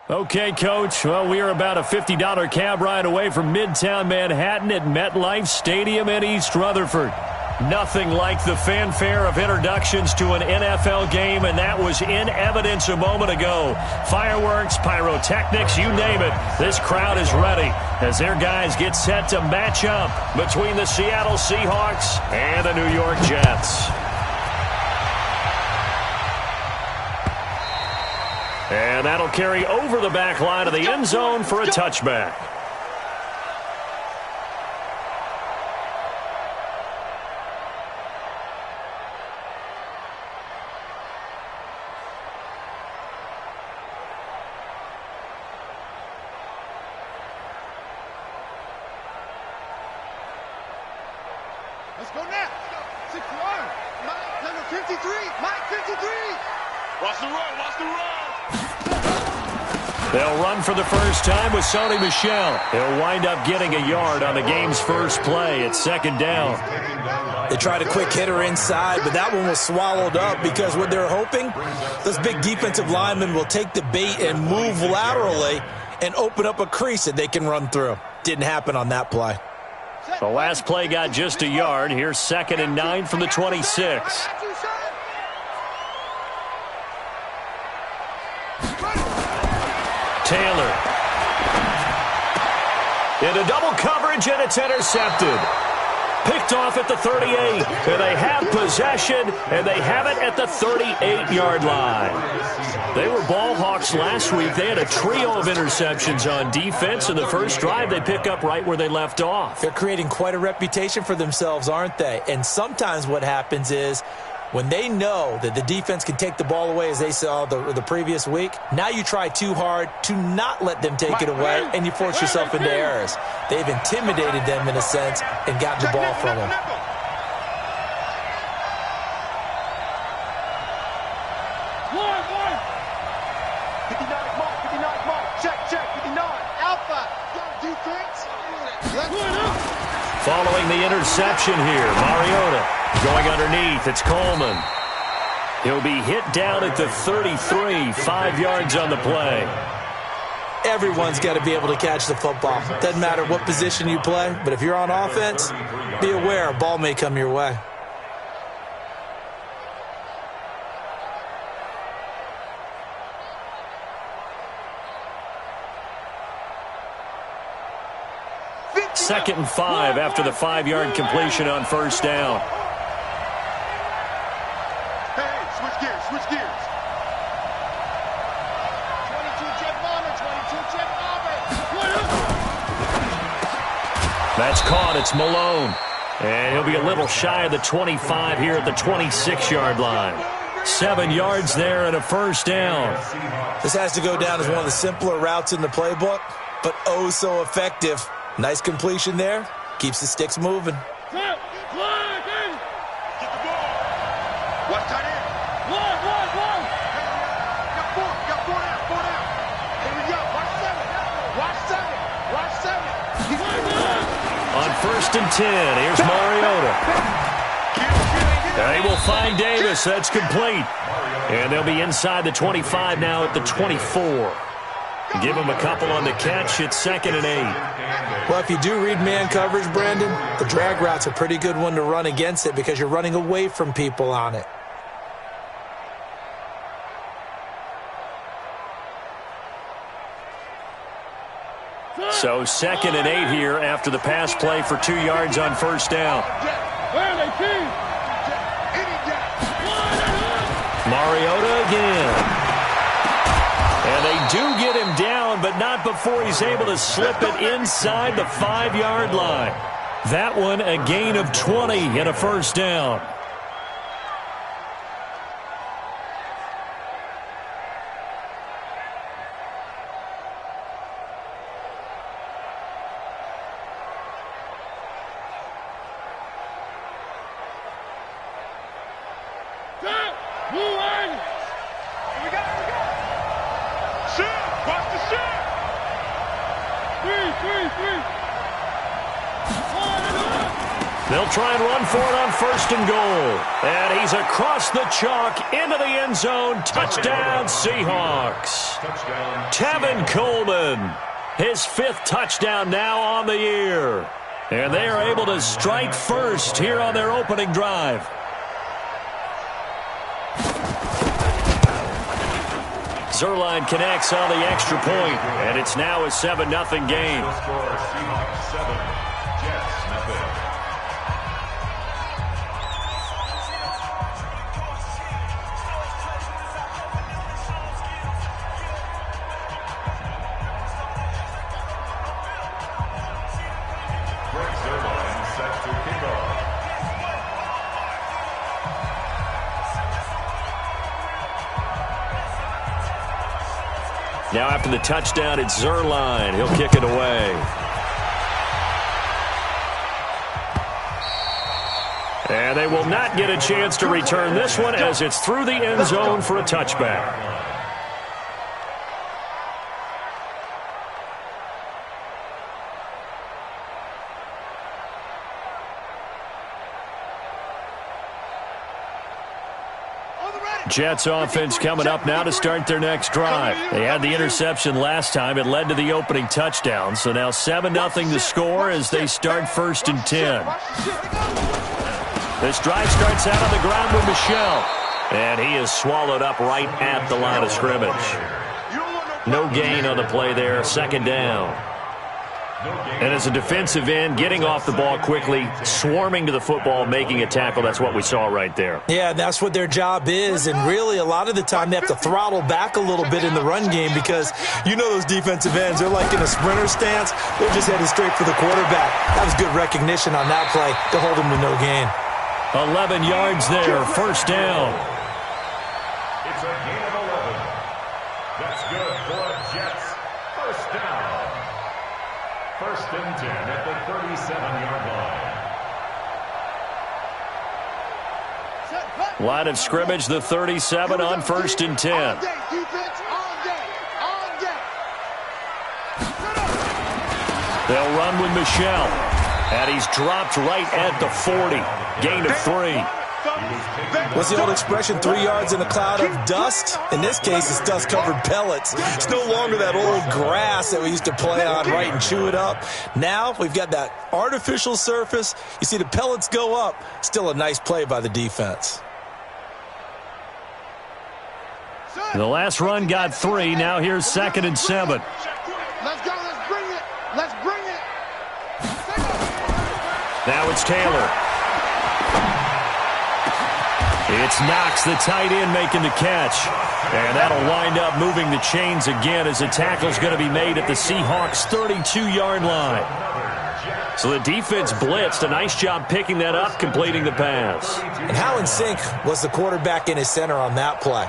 Okay, Coach. Well, we are about a $50 cab ride away from Midtown Manhattan at MetLife Stadium in East Rutherford. Nothing like the fanfare of introductions to an NFL game, and that was in evidence a moment ago. Fireworks, pyrotechnics, you name it. This crowd is ready as their guys get set to match up between the Seattle Seahawks and the New York Jets. And that'll carry over the back line of the end zone for a touchback. Let's go now. 61. Mike, number 53. Mike, 53. Watch the run. Watch the run. They'll run for the first time with Sony Michel. He'll wind up getting a yard on the game's first play at second down. They tried a quick hitter inside, but that one was swallowed up because what they're hoping, those big defensive linemen will take the bait and move laterally and open up a crease that they can run through. Didn't happen on that play. The last play got just a yard. Here's 2nd and 9 from the 26. Taylor. Into double coverage, and it's intercepted. Picked off at the 38. And they have possession, and they have it at the 38-yard line. They were ball hawks last week. They had a trio of interceptions on defense. In the first drive, they pick up right where they left off. They're creating quite a reputation for themselves, aren't they? And sometimes what happens is when they know that the defense can take the ball away, as they saw the previous week, now you try too hard to not let them take it away, and you force yourself into errors. They've intimidated them in a sense and gotten the ball from them. Following the interception here, Mariota going underneath. It's Coleman. He'll be hit down at the 33, 5 yards on the play. Everyone's got to be able to catch the football. Doesn't matter what position you play, but if you're on offense, be aware a ball may come your way. Second and 5 after the 5-yard completion on first down. Hey, switch gears, switch gears. 22 jet bomber, 22 jet bomber. That's caught. It's Malone. And he'll be a little shy of the 25 here at the 26-yard line. 7 yards there and a first down. This has to go down as one of the simpler routes in the playbook, but oh so effective. Nice completion there. Keeps the sticks moving. Get the ball. Watch tight end. One. Got four down. Here we go. Watch seven. On first and 10, here's Mariota. They will find Davis. That's complete. And they'll be inside the 25 now at the 24. Give him a couple on the catch. It's 2nd and 8. Well, if you do read man coverage, Brandon, the drag route's a pretty good one to run against it because you're running away from people on it. So 2nd and 8 here after the pass play for 2 yards on first down. Mariota again. And they do get him down, but not before he's able to slip it inside the 5-yard line. That one a gain of 20 and a first down. They'll try and run for it on 1st and goal. And he's across the chalk into the end zone. Touchdown, Seahawks. Tevin Coleman, his 5th touchdown now on the year. And they are able to strike first here on their opening drive. Zuerlein connects on the extra point, and it's now a 7-0 game. Now after the touchdown, it's Zuerlein. He'll kick it away. And they will not get a chance to return this one as it's through the end zone for a touchback. Jets offense coming up now to start their next drive. They had the interception last time. It led to the opening touchdown. So now 7-0 to score as they start 1st and 10. This drive starts out on the ground with Michel. And he is swallowed up right at the line of scrimmage. No gain on the play there. 2nd down. And as a defensive end, getting off the ball quickly, swarming to the football, making a tackle, that's what we saw right there. Yeah, that's what their job is, and really a lot of the time they have to throttle back a little bit in the run game because you know those defensive ends, they're like in a sprinter stance. They're just headed straight for the quarterback. That was good recognition on that play to hold him to no gain. 11 yards there, 1st down. It's a gain of 11. That's good for Jets. 1st down. 1st and 10 at the 37-yard line. Line of scrimmage, the 37 on 1st and 10. They'll run with Michel. And he's dropped right at the 40. Gain of 3. What's the old expression, 3 yards in a cloud of dust? In this case, it's dust-covered pellets. It's no longer that old grass that we used to play on, right, and chew it up. Now we've got that artificial surface. You see the pellets go up. Still a nice play by the defense. The last run got 3. Now here's 2nd and 7. Let's go. Let's bring it. Let's bring it. Now it's Taylor. It's Knox, the tight end, making the catch. And that'll wind up moving the chains again as the tackle's going to be made at the Seahawks' 32-yard line. So the defense blitzed. A nice job picking that up, completing the pass. And how in sync was the quarterback in his center on that play?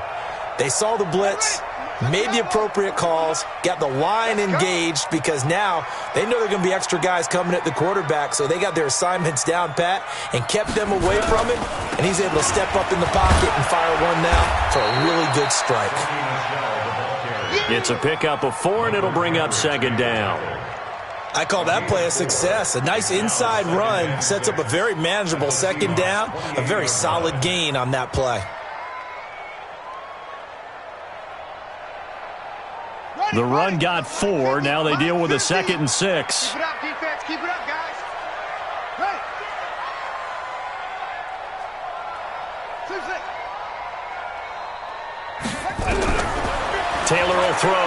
They saw the blitz, made the appropriate calls, got the line engaged because now they know there are going to be extra guys coming at the quarterback, so they got their assignments down pat and kept them away from him, and he's able to step up in the pocket and fire one now for a really good strike. It's a pickup of 4, and it'll bring up 2nd down. I call that play a success. A nice inside run sets up a very manageable 2nd down, a very solid gain on that play. The run got 4. Now they deal with a 2nd and 6. Keep it up, defense. Keep it up, guys. Hey. 2-6. Taylor will throw.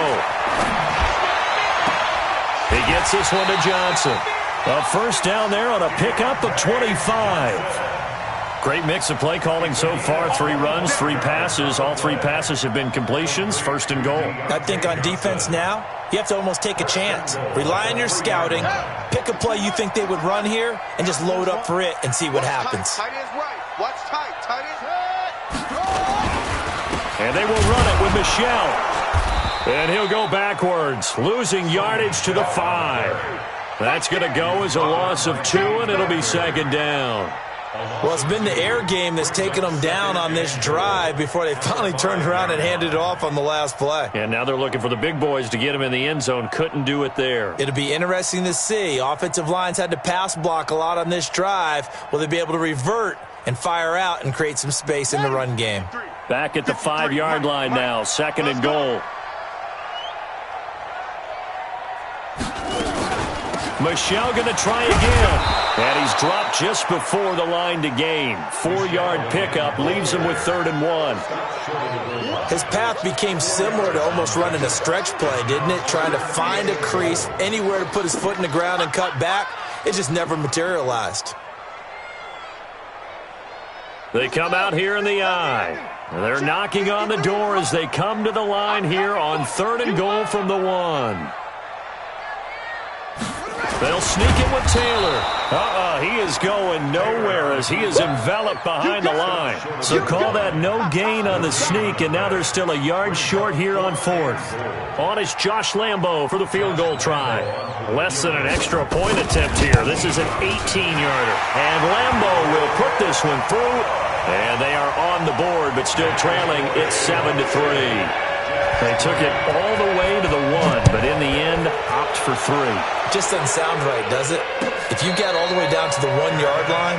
He gets this one to Johnson. A 1st down there on a pickup of 25. Great mix of play calling so far. 3 runs, 3 passes. All 3 passes have been completions. 1st and goal. I think on defense now, you have to almost take a chance. Rely on your scouting. Pick a play you think they would run here and just load up for it and see what happens. Tight end's right. Watch tight. Tight end. And they will run it with Michel. And he'll go backwards, losing yardage to the 5. That's going to go as a loss of 2, and it'll be 2nd down. Well, it's been the air game that's taken them down on this drive before they finally turned around and handed it off on the last play. And now they're looking for the big boys to get him in the end zone. Couldn't do it there. It'll be interesting to see. Offensive lines had to pass block a lot on this drive. Will they be able to revert and fire out and create some space in the run game? Back at the 5-yard line now. 2nd and goal. Michel going to try again. And he's dropped just before the line to gain. 4-yard pickup leaves him with 3rd and 1. His path became similar to almost running a stretch play, didn't it? Trying to find a crease, anywhere to put his foot in the ground and cut back. It just never materialized. They come out here in the eye. They're knocking on the door as they come to the line here on 3rd and goal from the 1. They'll sneak it with Taylor. He is going nowhere as he is enveloped behind the line. So call that no gain on the sneak, and now they're still a yard short here on 4th. On is Josh Lambo for the field goal try. Less than an extra point attempt here. This is an 18-yarder. And Lambo will put this one through, and they are on the board, but still trailing. It's 7-3. They took it all the way to the 1, but in the end, opt for 3. Just doesn't sound right, does it? If you get all the way down to the 1-yard line,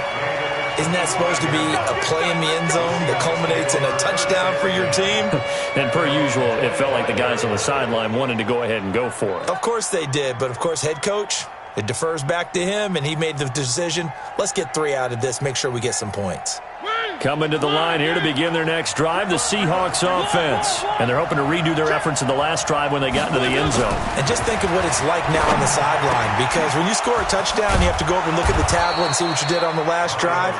isn't that supposed to be a play in the end zone that culminates in a touchdown for your team? And per usual, it felt like the guys on the sideline wanted to go ahead and go for it. Of course they did, but of course head coach, it defers back to him, and he made the decision, let's get 3 out of this, make sure we get some points. Coming to the line here to begin their next drive, the Seahawks offense. And they're hoping to redo their efforts in the last drive when they got into the end zone. And just think of what it's like now on the sideline, because when you score a touchdown, you have to go over and look at the tablet and see what you did on the last drive.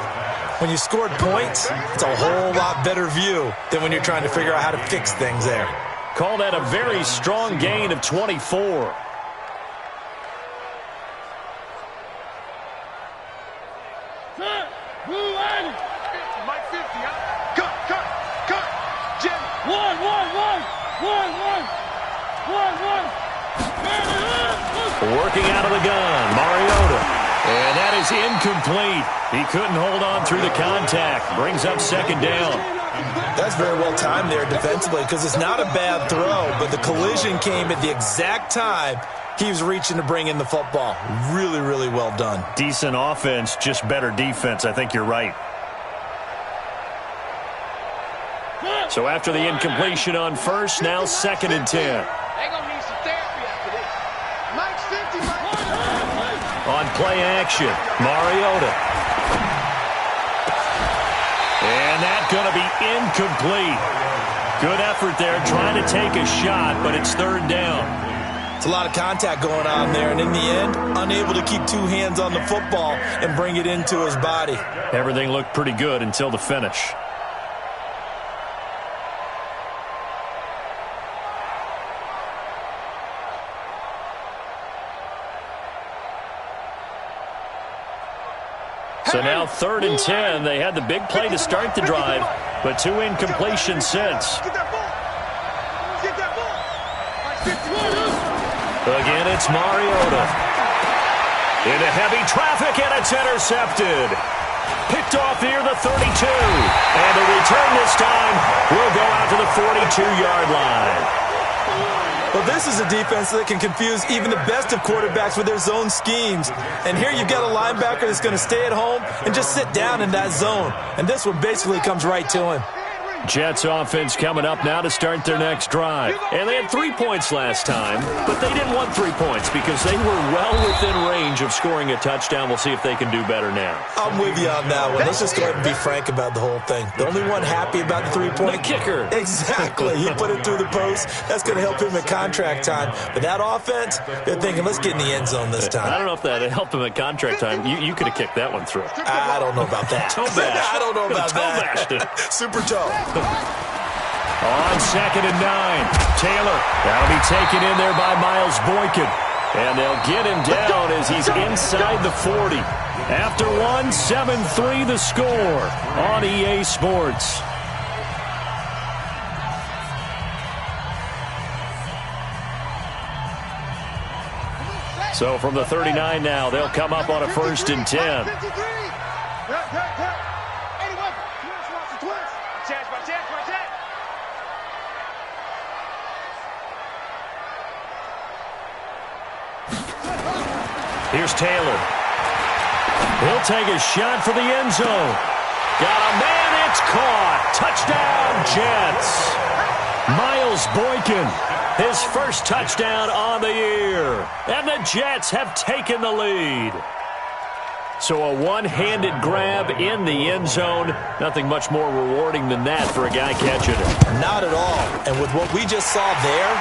When you scored points, it's a whole lot better view than when you're trying to figure out how to fix things there. Call that a very strong gain of 24. Working out of the gun, Mariota. And that is incomplete. He couldn't hold on through the contact. Brings up 2nd down. That's very well timed there defensively, because it's not a bad throw, but the collision came at the exact time he was reaching to bring in the football. Really, really well done. Decent offense, just better defense. I think you're right. So after the incompletion on 1st, now 2nd and 10. On play action, Mariota. And that's going to be incomplete. Good effort there, trying to take a shot, but it's 3rd down. It's a lot of contact going on there, and in the end, unable to keep 2 hands on the football and bring it into his body. Everything looked pretty good until the finish. So now 3rd and 10. They had the big play to start the drive, but 2 incompletions since. Again, it's Mariota. Into heavy traffic, and it's intercepted. Picked off near the 32. And the return this time will go out to the 42-yard line. Well, this is a defense that can confuse even the best of quarterbacks with their zone schemes. And here you've got a linebacker that's going to stay at home and just sit down in that zone. And this one basically comes right to him. Jets offense coming up now to start their next drive. And they had 3 points last time, but they didn't want 3 points because they were well within range of scoring a touchdown. We'll see if they can do better now. I'm with you on that one. Let's just go ahead and be frank about the whole thing. The only one happy about the 3-point? The kicker. Exactly. He put it through the post. That's going to help him at contract time. But that offense, they're thinking, let's get in the end zone this time. I don't know if that helped him at contract time. You could have kicked that one through. I don't know about that. Toe bash. I don't know about that. Toe bashed it. Super toe. On 2nd and 9, Taylor. That'll be taken in there by Miles Boykin. And they'll get him down as he's inside the 40. After 1, 7-3 the score on EA Sports. So from the 39 now, they'll come up on a 1st and 10. Anyone? Twins. Chance. Here's Taylor. He'll take a shot for the end zone. Got a man, it's caught. Touchdown, Jets. Miles Boykin, his first touchdown on the year. And the Jets have taken the lead. So a one-handed grab in the end zone. Nothing much more rewarding than that for a guy catching it. Not at all. And with what we just saw there,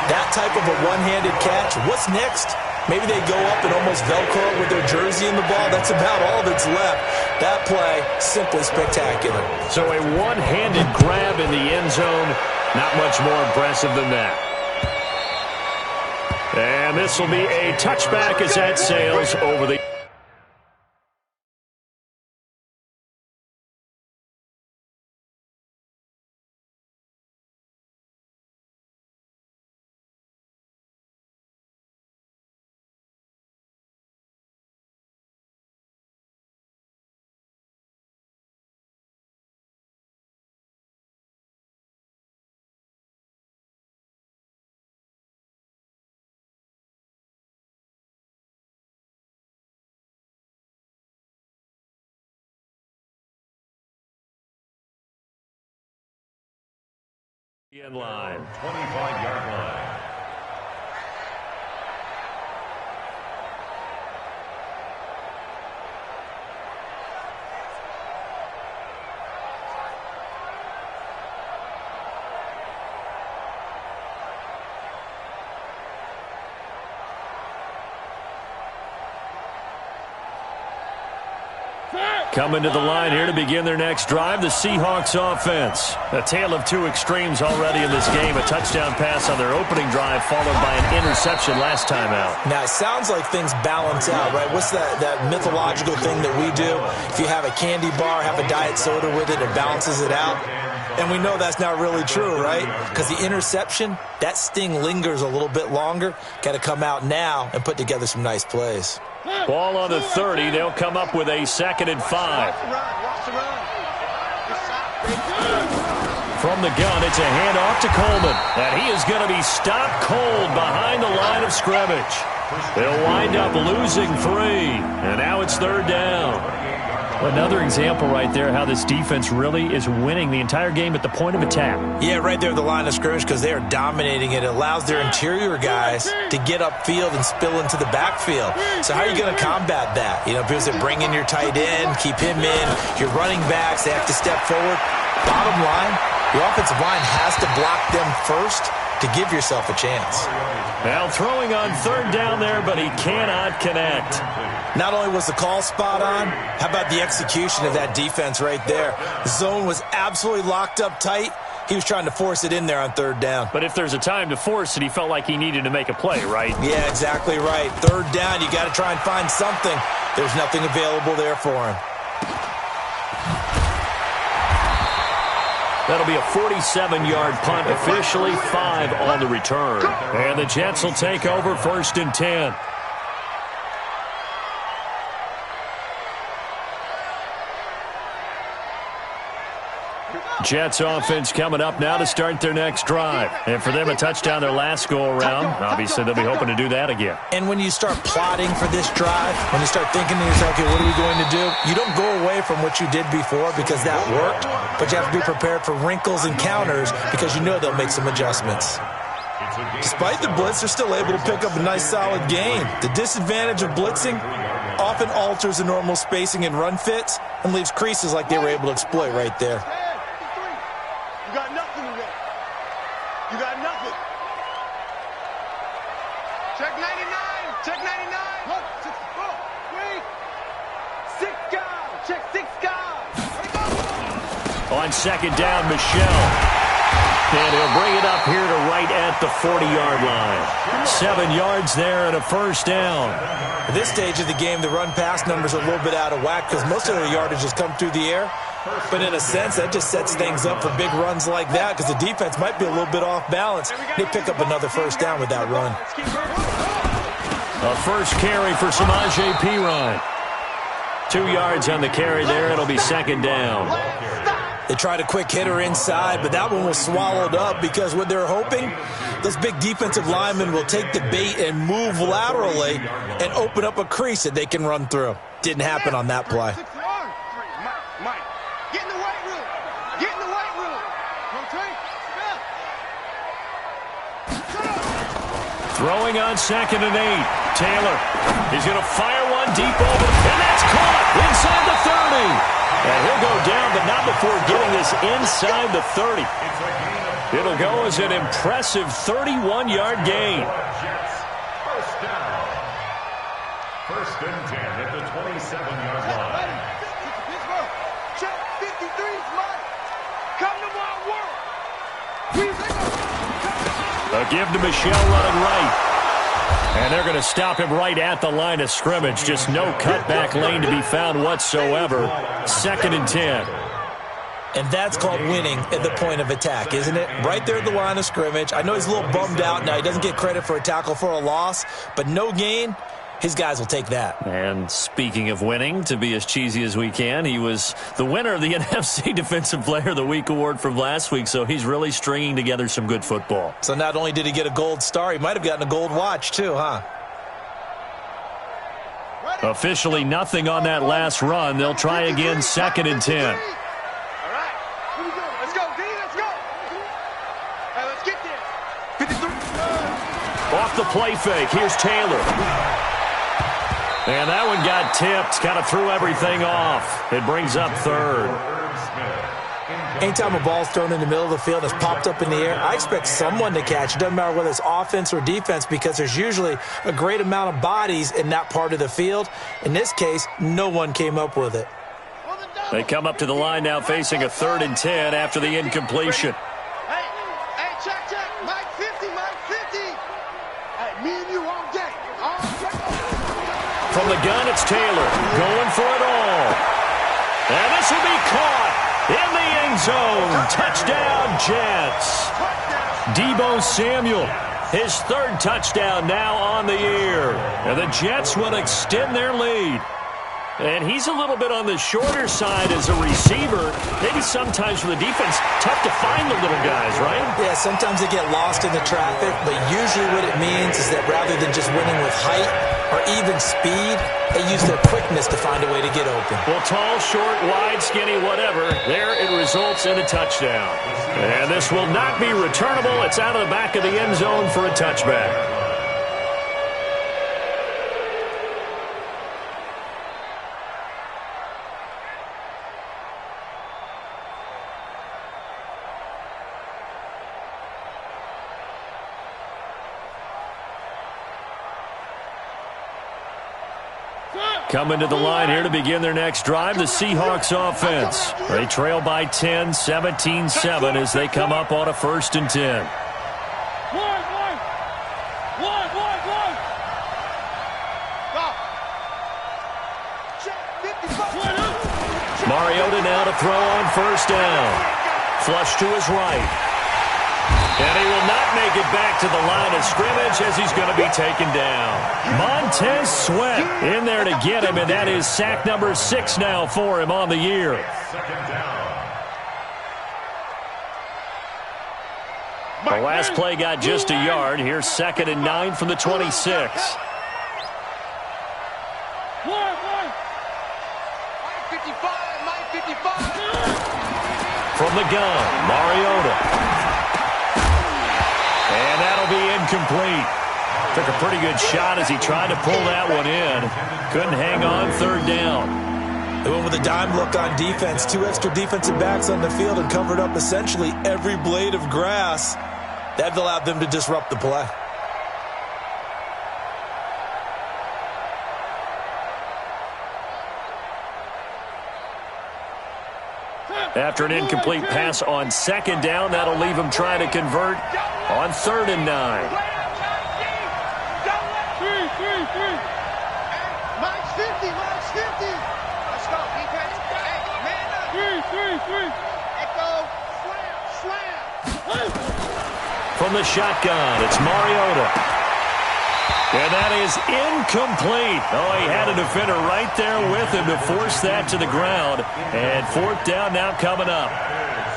that type of a one-handed catch, what's next? Maybe they go up and almost Velcro with their jersey in the ball. That's about all that's left. That play, simply spectacular. So a one-handed grab in the end zone, not much more impressive than that. And this will be a touchback as that sails over the... In line. 25-yard line. Coming to the line here to begin their next drive, the Seahawks offense. A tale of two extremes already in this game. A touchdown pass on their opening drive followed by an interception last time out. Now, it sounds like things balance out, right? What's that mythological thing that we do? If you have a candy bar, have a diet soda with it, it balances it out. And we know that's not really true, right? Because the interception, that sting lingers a little bit longer. Got to come out now and put together some nice plays. Ball on the 30. They'll come up with a 2nd and 5. From the gun, it's a handoff to Coleman. And he is going to be stopped cold behind the line of scrimmage. They'll wind up losing 3. And now it's 3rd down. Another example right there how this defense really is winning the entire game at the point of attack. Yeah, right there at the line of scrimmage because they are dominating it. It allows their interior guys to get upfield and spill into the backfield. So how are you going to combat that? You know, because they bring in your tight end, keep him in. Your running backs, they have to step forward. Bottom line, your offensive line has to block them first to give yourself a chance. Now throwing on 3rd down there, but he cannot connect. Not only was the call spot on, how about the execution of that defense right there? The zone was absolutely locked up tight. He was trying to force it in there on 3rd down. But if there's a time to force it, he felt like he needed to make a play, right? Yeah, exactly right. 3rd down, you got to try and find something. There's nothing available there for him. That'll be a 47-yard punt, officially 5 on the return. And the Jets will take over 1st and 10. Jets offense coming up now to start their next drive. And for them, a touchdown their last go-around. Obviously, they'll be hoping to do that again. And when you start plotting for this drive, when you start thinking to yourself, okay, what are we going to do? You don't go away from what you did before because that worked, but you have to be prepared for wrinkles and counters because you know they'll make some adjustments. Despite the blitz, they're still able to pick up a nice, solid gain. The disadvantage of blitzing often alters the normal spacing and run fits and leaves creases like they were able to exploit right there. You got nothing today. You got nothing. Check 99. Check 99. Look, 6, 4, 3. 6 guard. Check 6 guard. On 2nd down, Michelle. And he'll bring it up here to right at the 40-yard line. 7 yards there and a 1st down. At this stage of the game, the run-pass numbers are a little bit out of whack because most of their yardage has come through the air. But in a sense, that just sets things up for big runs like that because the defense might be a little bit off balance. They pick up another 1st down with that run. A first carry for Samaje Perine. 2 yards on the carry there. It'll be second down. They tried a quick hitter inside, but that one was swallowed up because what they're hoping, those big defensive linemen will take the bait and move laterally and open up a crease that they can run through. Didn't happen on that play. Mike, get in the weight room. Get in the weight room. Throwing on 2nd and 8. Taylor is going to fire one deep over, and that's caught inside the 30. And he'll go down, but not before getting this inside the 30. It'll go as an impressive 31-yard gain. First down. First and 10 at the 27-yard line. Check 53's Mike. Come to my world. A give to Michelle running right. And they're going to stop him right at the line of scrimmage. Just no cutback lane to be found whatsoever. 2nd and 10. And that's called winning at the point of attack, isn't it? Right there at the line of scrimmage. I know he's a little bummed out now. He doesn't get credit for a tackle for a loss, but no gain. His guys will take that. And speaking of winning, to be as cheesy as we can, he was the winner of the NFC Defensive Player of the Week award from last week, so he's really stringing together some good football. So not only did he get a gold star, he might have gotten a gold watch too, huh? Officially nothing on that last run. They'll try again 2nd and 10. All right. Here we go. Let's go, D. Let's go. All right, let's get there. 53. Off the play fake. Here's Taylor. And that one got tipped. Kind of threw everything off. It brings up 3rd. Anytime a ball's thrown in the middle of the field and it's popped up in the air, I expect someone to catch. It doesn't matter whether it's offense or defense because there's usually a great amount of bodies in that part of the field. In this case, no one came up with it. They come up to the line now facing a 3rd and 10 after the incompletion. Hey, check. Mike 50, Mike 50. Hey, me and you all day. From the gun, it's Taylor going for it all. And this will be caught in the end zone. Touchdown, Jets. Bboy Samuel, his 3rd touchdown now on the year. And the Jets will extend their lead. And he's a little bit on the shorter side as a receiver. Maybe sometimes for the defense, tough to find the little guys, right? Yeah, sometimes they get lost in the traffic, but usually what it means is that rather than just winning with height or even speed, they use their quickness to find a way to get open. Well, tall, short, wide, skinny, whatever, there it results in a touchdown. And this will not be returnable. It's out of the back of the end zone for a touchback. Coming to the line here to begin their next drive, the Seahawks offense. They trail by 10, 17-7 as they come up on a 1st and 10. Mariota now to throw on 1st down. Flush to his right. And he will not make it back to the line of scrimmage as he's going to be taken down. Montez Sweat in there to get him, and that is sack number 6 now for him on the year. The last play got just a yard. Here's 2nd and 9 from the 26. From the gun, Mariota. And that'll be incomplete. Took a pretty good shot as he tried to pull that one in. Couldn't hang on 3rd down. They went with a dime look on defense. 2 extra defensive backs on the field and covered up essentially every blade of grass. That allowed them to disrupt the play. After an incomplete pass on 2nd down, that'll leave him trying to convert on 3rd and 9. Mike's 50, Mike's 50. Let's go, defense. Hey, man up. Echo, slam. From the shotgun, it's Mariota. And that is incomplete. Oh, he had a defender right there with him to force that to the ground. And fourth down now coming up.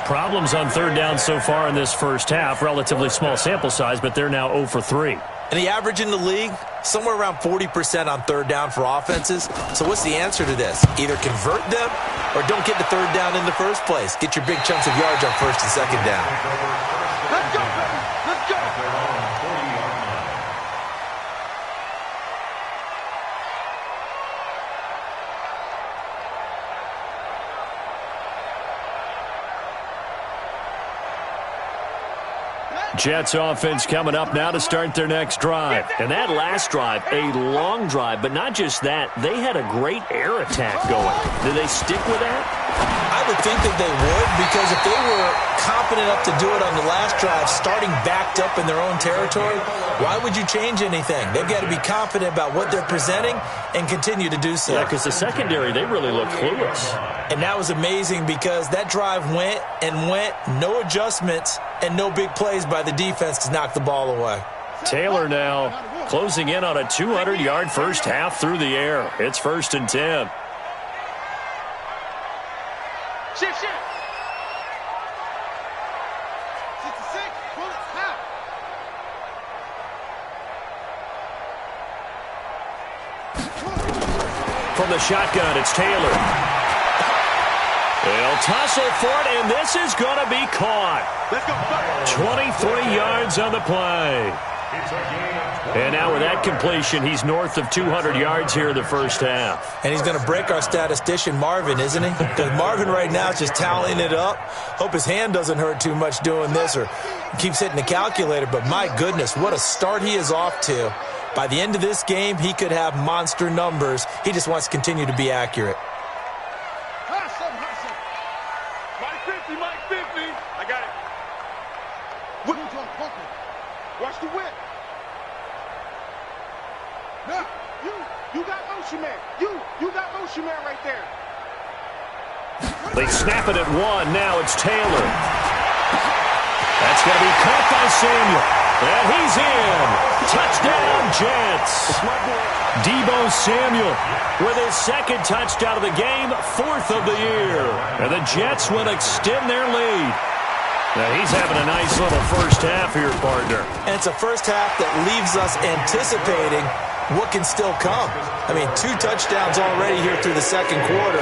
Problems on third down so far in this first half. Relatively small sample size, but they're now 0 for 3. And the average in the league, somewhere around 40% on third down for offenses. So what's the answer to this? Either convert them or don't get the third down in the first place. Get your big chunks of yards on first and second down. Let's go, baby. Let's go. Jets offense coming up now to start their next drive. And that last drive, a long drive, but not just that. They had a great air attack going. Do they stick with that? I would think that they would, because if they were confident enough to do it on the last drive, starting backed up in their own territory, why would you change anything? They've got to be confident about what they're presenting and continue to do so. Yeah, because the secondary, they really look clueless. And that was amazing because that drive went and went, no adjustments and no big plays by the defense to knock the ball away. Taylor now closing in on a 200-yard first half through the air. It's 1st and 10. Shift. 66. Pull it. Half. From the shotgun, it's Taylor. They'll tussle for it, and this is going to be caught. Let's go. 23 yards on the play. And now with that completion, he's north of 200 yards here in the first half. And he's going to break our statistician, Marvin, isn't he? Because Marvin right now is just tallying it up. Hope his hand doesn't hurt too much doing this or keeps hitting the calculator. But my goodness, what a start he is off to. By the end of this game, he could have monster numbers. He just wants to continue to be accurate. Mike 50. I got it. Whip him to a poker. Watch the whip. Now, you got motion man. You got motion man right there. They snap it at one. Now it's Taylor. That's going to be caught by Samuel. And he's in. Touchdown, Jets. Bboy Samuel with his second touchdown of the game, 4th of the year. And the Jets will extend their lead. Now he's having a nice little first half here, partner. And it's a first half that leaves us anticipating what can still come. I mean, 2 touchdowns already here through the second quarter.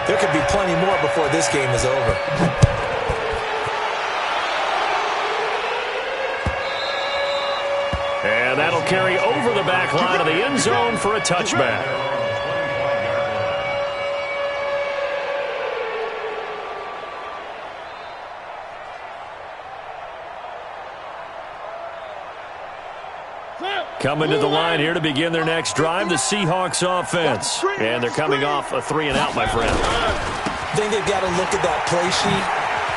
There could be plenty more before this game is over. And that'll carry over the back line of the end zone for a touchback. Coming to the line here to begin their next drive, the Seahawks offense. And they're coming off a 3-and-out, my friend. I think they've got to look at that play sheet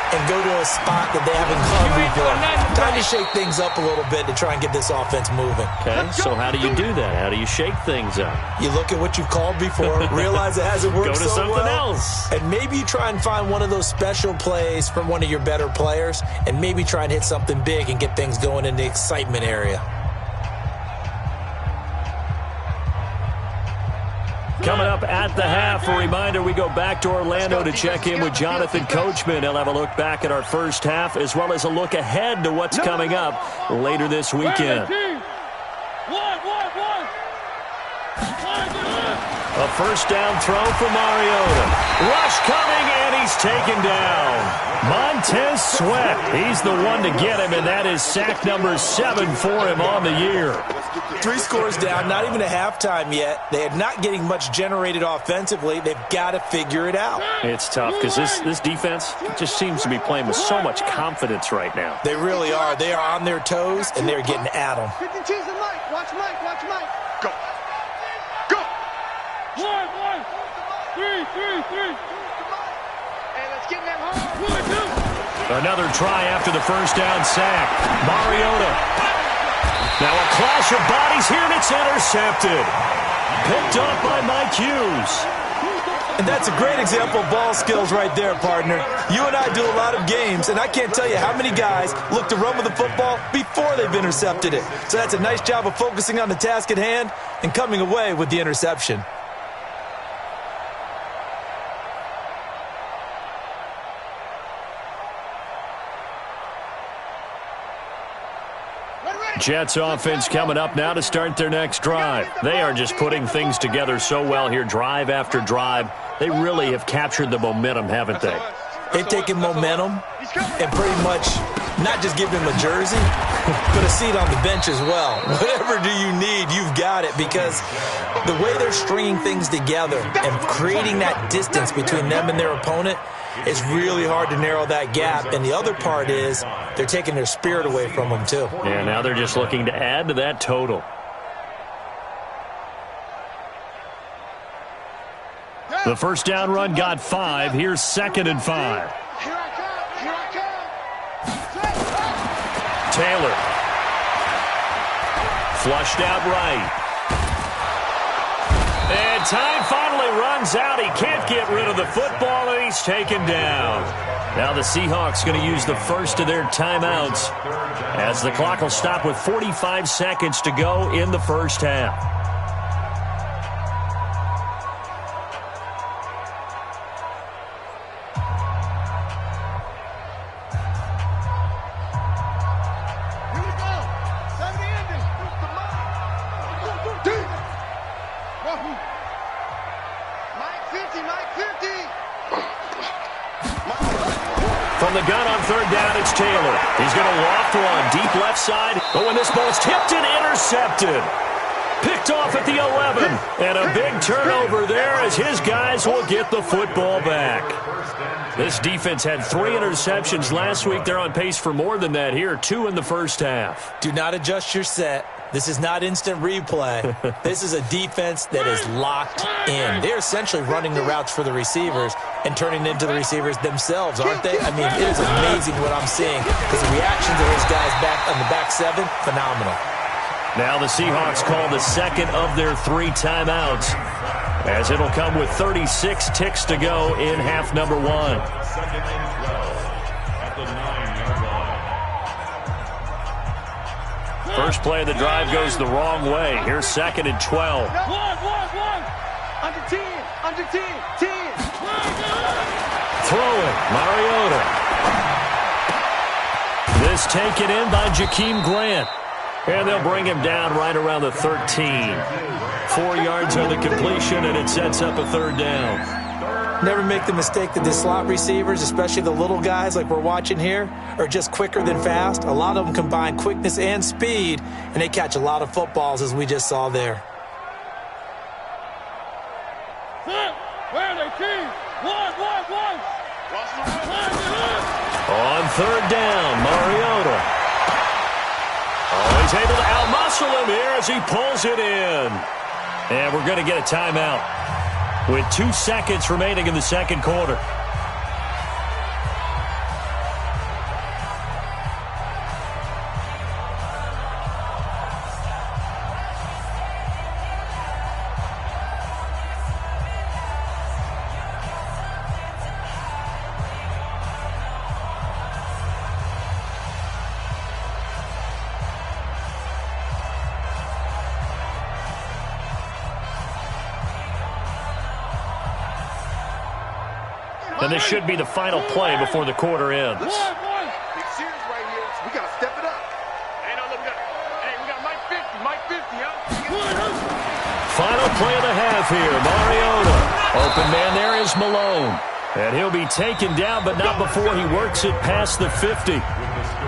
and go to a spot that they haven't gone before. Time to shake things up a little bit to try and get this offense moving. Okay, so how do you do that? How do you shake things up? You look at what you've called before, realize it hasn't worked Go to so something well, else. and maybe you try and find one of those special plays from one of your better players, and maybe try and hit something big and get things going in the excitement area. Coming up at the half, a reminder, we go back to Orlando to check in with Jonathan Coachman. He'll have a look back at our first half as well as a look ahead to what's coming up later this weekend. A first down throw for Mariota. Rush coming, and he's taken down. Montez Sweat, he's the one to get him, and that is sack number 7 for him on the year. 3 scores down, not even a halftime yet. They are not getting much generated offensively. They've got to figure it out. It's tough because this defense just seems to be playing with so much confidence right now. They really are. They are on their toes, and they're getting at them. 50 teams and Mike. Watch Mike. Go. Go. 1, 3. And let's get in that hole. 1, 2. Another try after the first down sack. Mariota. Now a clash of bodies here, and it's intercepted. Picked up by Mike Hughes. And that's a great example of ball skills right there, partner. You and I do a lot of games, and I can't tell you how many guys look to run with the football before they've intercepted it. So that's a nice job of focusing on the task at hand and coming away with the interception. Jets offense coming up now to start their next drive. They are just putting things together so well here, drive after drive. They really have captured the momentum, haven't they? They've taken momentum and pretty much not just give him a jersey, but a seat on the bench as well. Whatever do you need, you've got it, because the way they're stringing things together and creating that distance between them and their opponent, it's really hard to narrow that gap. And the other part is they're taking their spirit away from them, too. Yeah, now they're just looking to add to that total. The first down run got 5. Here's 2nd and 5. Here I come. Taylor. Flushed out right. And time finally runs out. He can't get rid of the football, and he's taken down. Now the Seahawks going to use the first of their timeouts as the clock will stop with 45 seconds to go in the first half. From the gun on 3rd down, it's Taylor. He's going to loft one deep left side. But when this ball's tipped and intercepted. Picked off at the 11. And a big turnover there as his guys will get the football back. This defense had 3 interceptions last week. They're on pace for more than that here. 2 in the first half. Do not adjust your set. This is not instant replay. This is a defense that is locked in. They're essentially running the routes for the receivers and turning into the receivers themselves, aren't they? I mean, it is amazing what I'm seeing, because the reactions of those guys back on the back 7, phenomenal. Now the Seahawks call the second of their 3 timeouts, as it'll come with 36 ticks to go in half number 1. 2nd and 12 at the 9-yard line. First play of the drive goes the wrong way. Here's 2nd and 12. Under 10, under 10, 10. Throwing, Mariota. This taken in by Jakeem Grant. And they'll bring him down right around the 13. 4 yards on the completion, and it sets up a 3rd down. Never make the mistake that the slot receivers, especially the little guys like we're watching here, are just quicker than fast. A lot of them combine quickness and speed, and they catch a lot of footballs, as we just saw there. Where are they, team? One. On 3rd down, Mariota. Oh, he's able to outmuscle him here as he pulls it in. And we're going to get a timeout with 2 seconds remaining in the second quarter. And this should be the final play before the quarter ends. Big series right here. We got to step it up. Hey, we got Mike 50, Final play of the half here. Mariota. Open man there is Malone. And he'll be taken down, but not before he works it past the 50.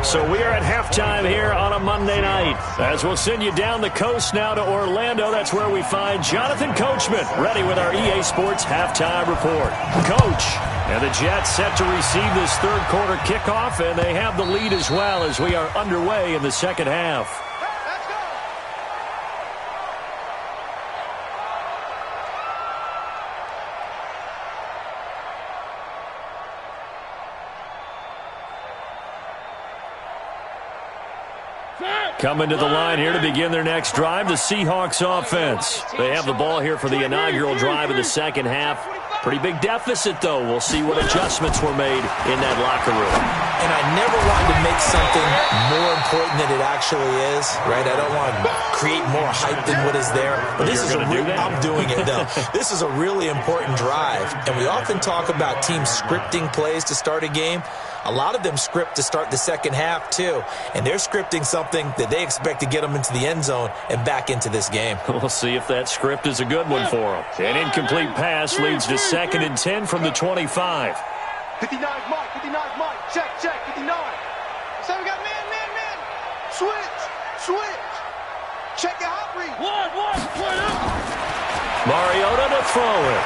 So we are at halftime here on a Monday night. As we'll send you down the coast now to Orlando. That's where we find Jonathan Coachman ready with our EA Sports halftime report. Coach, and the Jets set to receive this third quarter kickoff, and they have the lead as well as we are underway in the second half. Coming to the line here to begin their next drive, the Seahawks offense. They have the ball here for the inaugural drive of the second half. Pretty big deficit, though. We'll see what adjustments were made in that locker room. And I never wanted to make something more important than it actually is, right? I don't want to create more hype than what is there. But this is I'm doing it, though. This is a really important drive. And we often talk about teams scripting plays to start a game. A lot of them script to start the second half, too. And they're scripting something that they expect to get them into the end zone and back into this game. We'll see if that script is a good one for them. An incomplete pass leads to 2nd and 10 from the 25. 59 Mike, 59 Mike. Check, 59. So we got man. Switch. Check your hot read. One. Mariota to throw it.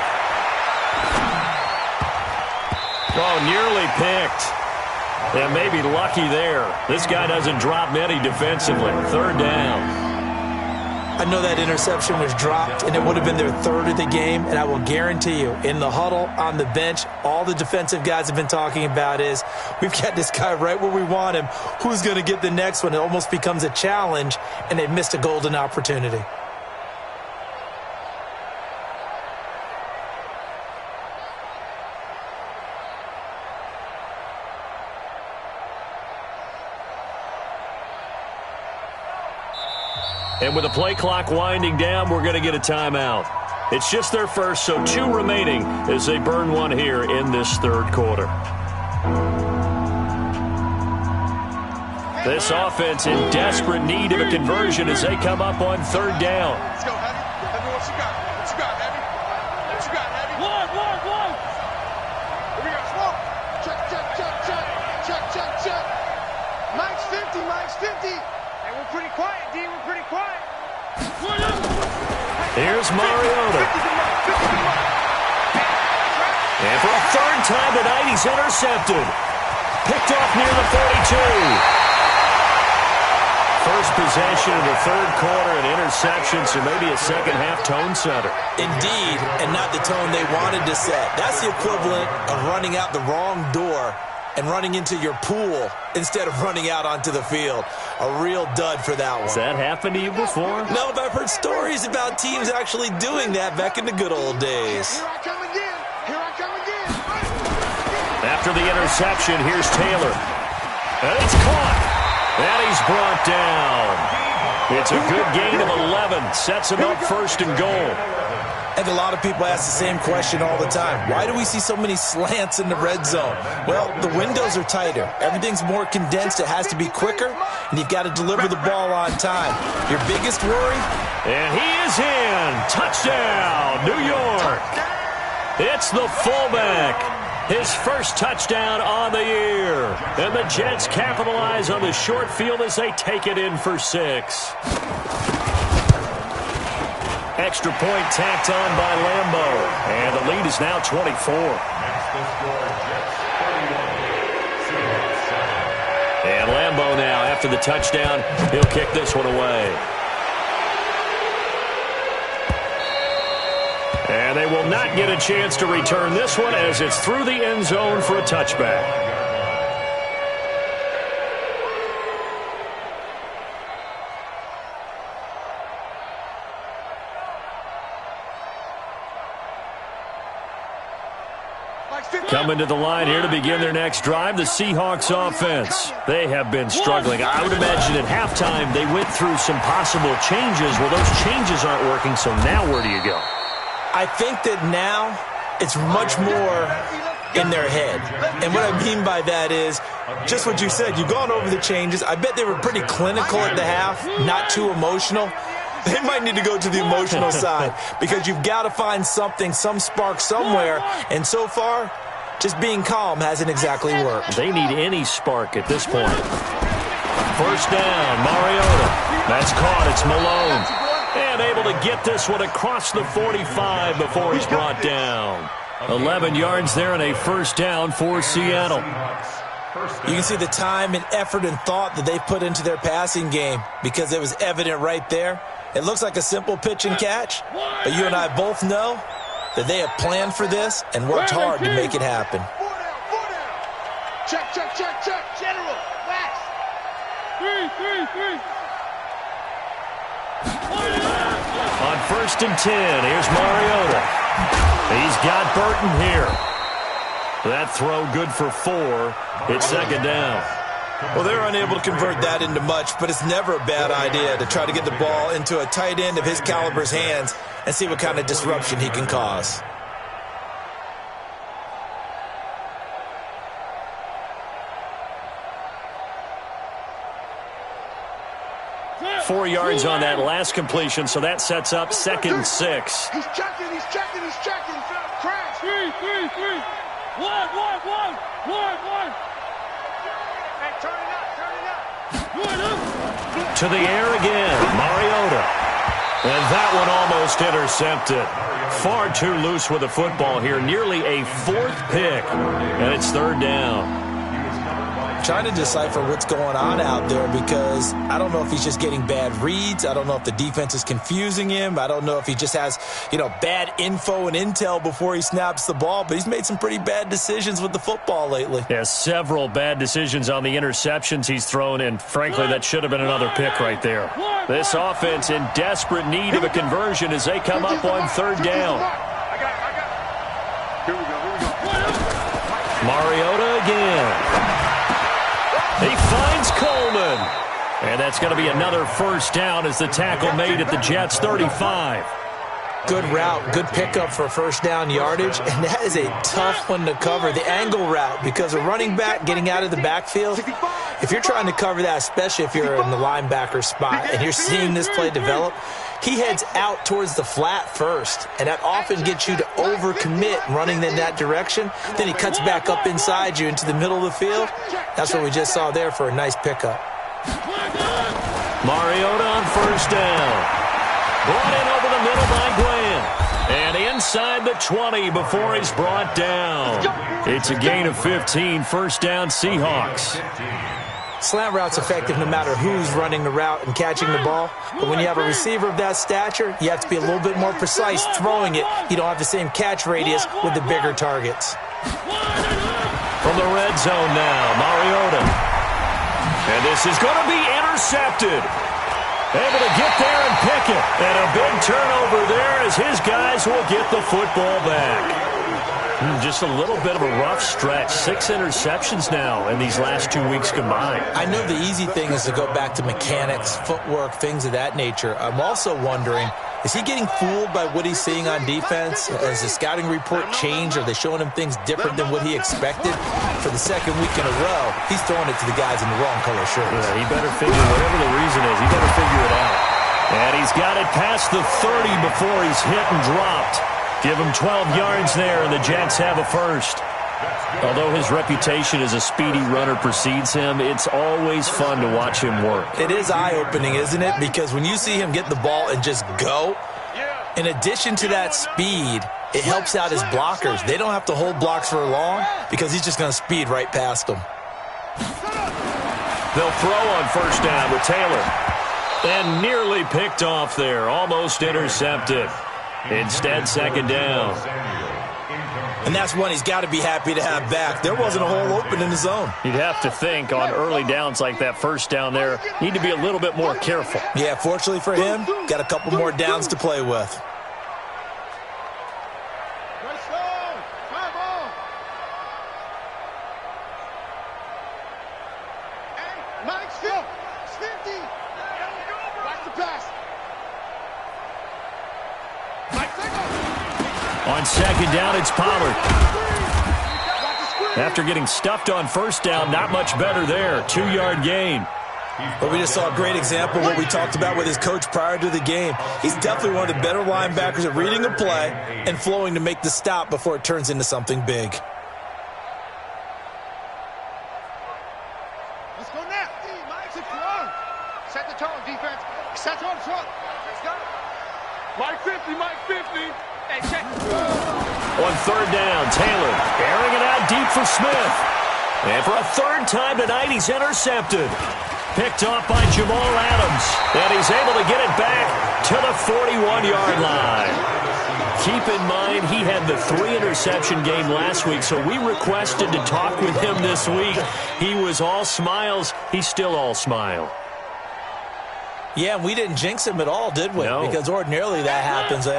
Oh, nearly picked. Yeah, maybe lucky there. This guy doesn't drop many defensively. 3rd down. I know that interception was dropped, and it would have been their 3rd of the game, and I will guarantee you, in the huddle, on the bench, all the defensive guys have been talking about is, we've got this guy right where we want him. Who's going to get the next one? It almost becomes a challenge, and they've missed a golden opportunity. And with the play clock winding down, we're going to get a timeout. It's just their first, so 2 remaining as they burn one here in this 3rd quarter. This offense in desperate need of a conversion as they come up on 3rd down. Let's go, Heavy. Heavy, what you got? Heavy? What you got, Heavy? One. Here we go, smoke. Check. Mike's 50. Hey, we're pretty quiet, D. We're pretty quiet. Here's Mariota. And for a 3rd time tonight, he's intercepted. Picked off near the 42. First possession of the 3rd quarter, an interception, so maybe a second-half tone setter. Indeed, and not the tone they wanted to set. That's the equivalent of running out the wrong door and running into your pool instead of running out onto the field. A real dud for that one. Has that happened to you before? No, but I've heard stories about teams actually doing that back in the good old days. Here I come again. After the interception, here's Taylor. And it's caught. And he's brought down. It's a good gain of 11. Sets him up 1st and goal. I think a lot of people ask the same question all the time. Why do we see so many slants in the red zone? Well, the windows are tighter. Everything's more condensed. It has to be quicker, and you've got to deliver the ball on time. Your biggest worry? And he is in. Touchdown, New York. It's the fullback. His first touchdown on the year. And the Jets capitalize on the short field as they take it in for 6. Extra point tacked on by Lambo. And the lead is now 24. And Lambo now, after the touchdown, he'll kick this one away. And they will not get a chance to return this one as it's through the end zone for a touchback. Coming to the line here to begin their next drive, the Seahawks offense. They have been struggling. I would imagine at halftime they went through some possible changes. Well, those changes aren't working, so now where do you go? I think that now it's much more in their head. And what I mean by that is just what you said. You've gone over the changes. I bet they were pretty clinical at the half, not too emotional. They might need to go to the emotional side because you've got to find something, some spark somewhere. And so far, just being calm hasn't exactly worked. They need any spark at this point. First down, Mariota. That's caught. It's Malone. And able to get this one across the 45 before he's brought down. 11 yards there and a first down for Seattle. You can see the time and effort and thought that they put into their passing game because it was evident right there. It looks like a simple pitch and catch, but you and I both know that they have planned for this and worked hard to make it happen. Check. General, wax. 3. On 1st and 10, here's Mariota. He's got Burton here. That throw good for 4. It's second down. Well, they're unable to convert that into much, but it's never a bad idea to try to get the ball into a tight end of his caliber's hands and see what kind of disruption he can cause. 4 yards on that last completion, so that sets up 2nd and 6. He's checking. Crash. 3. 1. Hey, turn it up. To the air again, Mariota. And that one almost intercepted. Far too loose with the football here. Nearly a 4th pick. And it's 3rd down. Trying to decipher what's going on out there because I don't know if he's just getting bad reads. I don't know if the defense is confusing him. I don't know if he just has, bad info and intel before he snaps the ball. But he's made some pretty bad decisions with the football lately. Yeah, several bad decisions on the interceptions he's thrown, and frankly, that should have been another pick right there. This offense in desperate need of a conversion as they come up on 3rd down. Here we go. Mariota again. He finds Coleman. And that's going to be another 1st down as the tackle made at the Jets' 35. Good route, good pickup for 1st down yardage, and that is a tough one to cover, the angle route, because a running back getting out of the backfield, if you're trying to cover that, especially if you're in the linebacker spot and you're seeing this play develop, he heads out towards the flat first, and that often gets you to overcommit running in that direction. Then he cuts back up inside you into the middle of the field. That's what we just saw there for a nice pickup. Mariota on 1st down. Brought in over the middle by Grant. And inside the 20 before he's brought down. It's a gain of 15, 1st down Seahawks. Slant route's effective no matter who's running the route and catching the ball. But when you have a receiver of that stature, you have to be a little bit more precise throwing it. You don't have the same catch radius with the bigger targets. From the red zone now, Mariota. And this is going to be intercepted. Able to get there and pick it. And a big turnover there as his guys will get the football back. Just a little bit of a rough stretch. 6 interceptions now in these last 2 weeks combined. I know the easy thing is to go back to mechanics, footwork, things of that nature. I'm also wondering, is he getting fooled by what he's seeing on defense? Has the scouting report changed? Are they showing him things different than what he expected? For the 2nd week in a row, he's throwing it to the guys in the wrong color shirts. Yeah, he better figure, whatever the reason is, he better figure it out. And he's got it past the 30 before he's hit and dropped. Give him 12 yards there, and the Jets have a 1st. Although his reputation as a speedy runner precedes him, it's always fun to watch him work. It is eye-opening, isn't it? Because when you see him get the ball and just go, in addition to that speed, it helps out his blockers. They don't have to hold blocks for long because he's just going to speed right past them. They'll throw on 1st down with Taylor. And nearly picked off there, almost intercepted. Instead, 2nd down. And that's one he's got to be happy to have back. There wasn't a hole open in the zone. You'd have to think on early downs like that 1st down there, need to be a little bit more careful. Yeah, fortunately for him, got a couple more downs to play with. On 2nd down, it's Pollard. After getting stuffed on 1st down, not much better there. 2-yard gain. But we just saw a great example of what we talked about with his coach prior to the game. He's definitely one of the better linebackers at reading a play and flowing to make the stop before it turns into something big. Let's go now. Set the tone, defense. Set on front. Let's go. Mike 50. Hey, check. On 3rd down, Taylor airing it out deep for Smith. And for a 3rd time tonight, he's intercepted. Picked off by Jamal Adams. And he's able to get it back to the 41-yard line. Keep in mind, he had the 3-interception game last week, so we requested to talk with him this week. He was all smiles. He's still all smile. Yeah, and we didn't jinx him at all, did we? No. Because ordinarily that happens.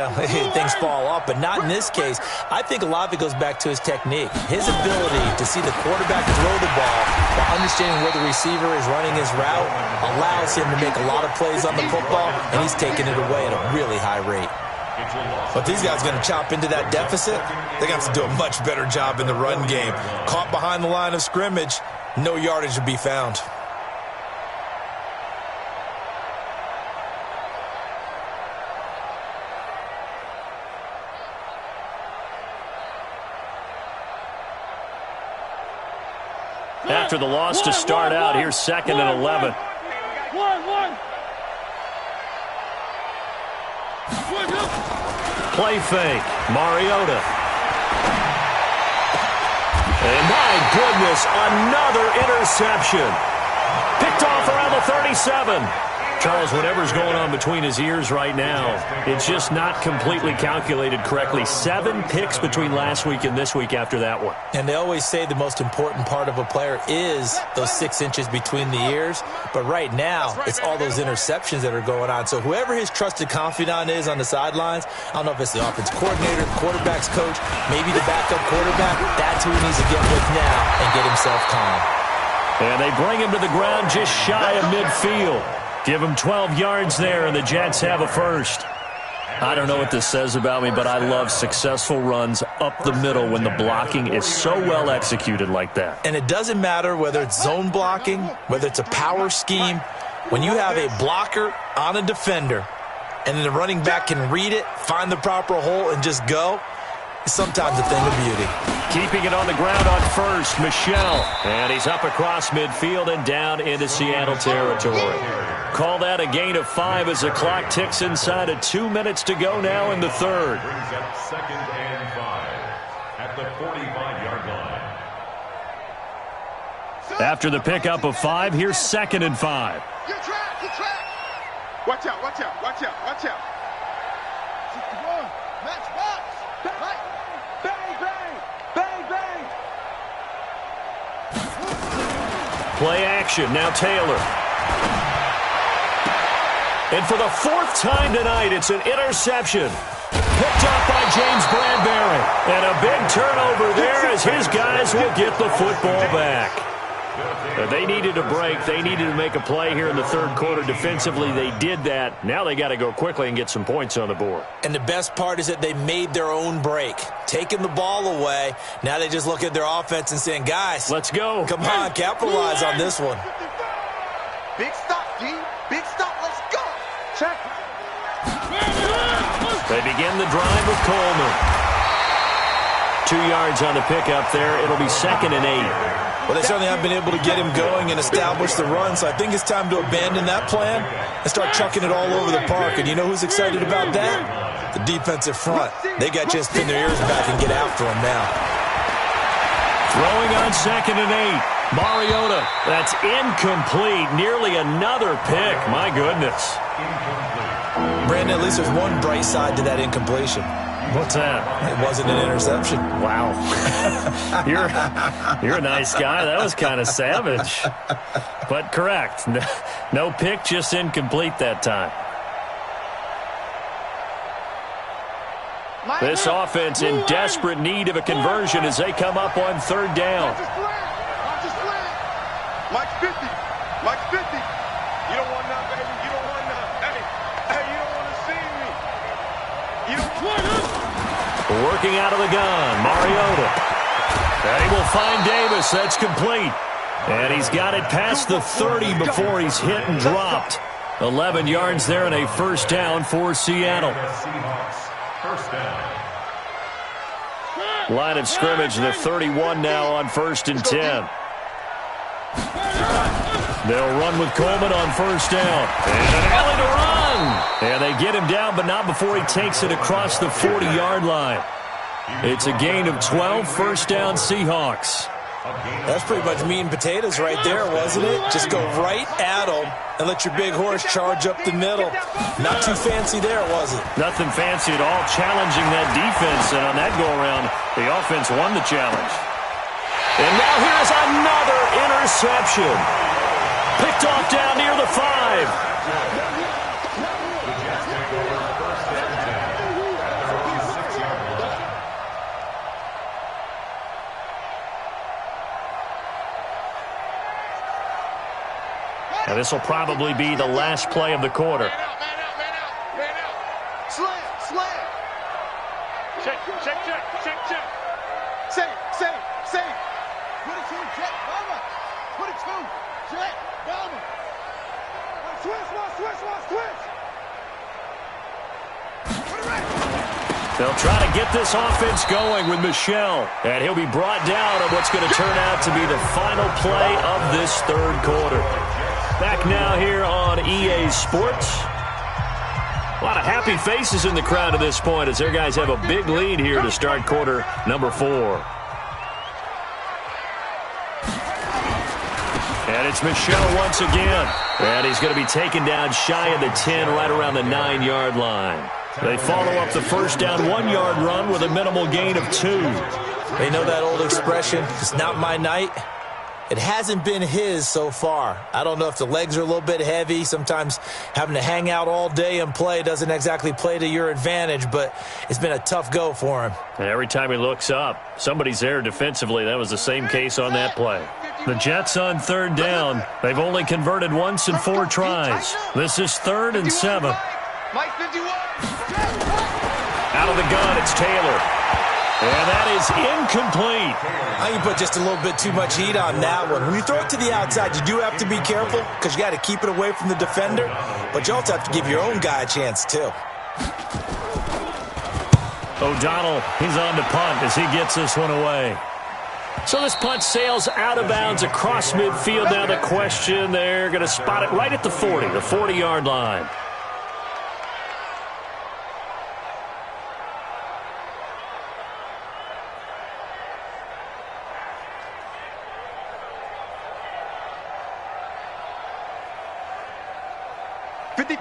Things fall off, but not in this case. I think a lot of it goes back to his technique. His ability to see the quarterback throw the ball while understanding where the receiver is running his route allows him to make a lot of plays on the football, and he's taking it away at a really high rate. But these guys are going to chop into that deficit. They're going to have to do a much better job in the run game. Caught behind the line of scrimmage, no yardage to be found. After the loss to start out, here's 2nd and 11. Play fake. Mariota. And my goodness, another interception. Picked off around the 37. Charles, whatever's going on between his ears right now, it's just not completely calculated correctly. 7 picks between last week and this week after that one. And they always say the most important part of a player is those 6 inches between the ears. But right now, it's all those interceptions that are going on. So whoever his trusted confidant is on the sidelines, I don't know if it's the offense coordinator, quarterback's coach, maybe the backup quarterback, that's who he needs to get with now and get himself calm. And they bring him to the ground just shy of midfield. Give him 12 yards there, and the Jets have a first. I don't know what this says about me, but I love successful runs up the middle when the blocking is so well executed like that. And it doesn't matter whether it's zone blocking, whether it's a power scheme. When you have a blocker on a defender, and then the running back can read it, find the proper hole, and just go, it's sometimes a thing of beauty. Keeping it on the ground on first, Michelle. And he's up across midfield and down into Seattle territory. Call that a gain of 5 as the clock ticks inside of 2 minutes to go now in the third. Brings up 2nd and 5 at the 45-yard line. After the pickup of 5, here's 2nd and 5. Get track, get track. Watch out, watch out, watch out, watch out. 61, match box. Right. Bang, bang, bang, bang. Play action, now Taylor. And for the 4th time tonight, it's an interception. Picked up by James Bradbury. And a big turnover there as his guys will get the football back. They needed a break. They needed to make a play here in the third quarter defensively. They did that. Now they got to go quickly and get some points on the board. And the best part is that they made their own break. Taking the ball away. Now they just look at their offense and saying, guys, let's go. Come on, capitalize on this one. Big stop, D. Big stop. Let's go. Check. They begin the drive with Coleman. 2 yards on the pickup there. It'll be 2nd and 8. Well, they certainly haven't been able to get him going and establish the run, so I think it's time to abandon that plan and start chucking it all over the park. And you know who's excited about that? The defensive front. They got to just pin their ears back and get after him now. Throwing on 2nd and 8. Mariota. That's incomplete. Nearly another pick. My goodness. Brandon, at least there's one bright side to that incompletion. What's that? It wasn't an interception. Wow. You're a nice guy. That was kind of savage. But correct. No pick, just incomplete that time. This offense in desperate need of a conversion as they come up on 3rd down. Mike's 50. Mike's 50. You don't want none, baby. You don't want none. Hey, you don't want to see me. You don't want none. Working out of the gun, Mariota. And he will find Davis. That's complete. And he's got it past the 30 before he's hit and dropped. 11 yards there and a 1st down for Seattle. First down. Line of scrimmage, the 31 now on 1st and 10. They'll run with Coleman on 1st down. And an alley to run. And they get him down, but not before he takes it across the 40-yard line. It's a gain of 12, 1st down Seahawks. That's pretty much meat and potatoes right there, wasn't it? Just go right at them and let your big horse charge up the middle. Not too fancy there, was it? Nothing fancy at all, challenging that defense. And on that go-around, the offense won the challenge. And now here's another interception. Picked off down near the 5. This will probably be the last play of the quarter. Man out, man out, man out, man out. Slam. Check. Save. Put it to Jet, Mama. Put it to Jet, Mama. Switch. Put it right. They'll try to get this offense going with Michel. And he'll be brought down on what's going to turn out to be the final play of this third quarter. Back now here on EA Sports. A lot of happy faces in the crowd at this point as their guys have a big lead here to start quarter number 4. And it's Michel once again. And he's going to be taken down shy of the 10, right around the 9-yard line. They follow up the first down 1-yard run with a minimal gain of 2. They know that old expression, it's not my night. It hasn't been his so far. I don't know if the legs are a little bit heavy. Sometimes having to hang out all day and play doesn't exactly play to your advantage, but it's been a tough go for him. And every time he looks up, somebody's there defensively. That was the same case on that play. The Jets on third down. They've only converted once in 4 tries. This is 3rd and 7. Mike 51. Out of the gun, it's Taylor. And that is incomplete. I think you put just a little bit too much heat on that one. When you throw it to the outside, you do have to be careful because you got to keep it away from the defender, but you also have to give your own guy a chance too. O'Donnell, he's on to punt as he gets this one away. So this punt sails out of bounds across midfield. Now the question, they're going to spot it right at the 40, the 40-yard line.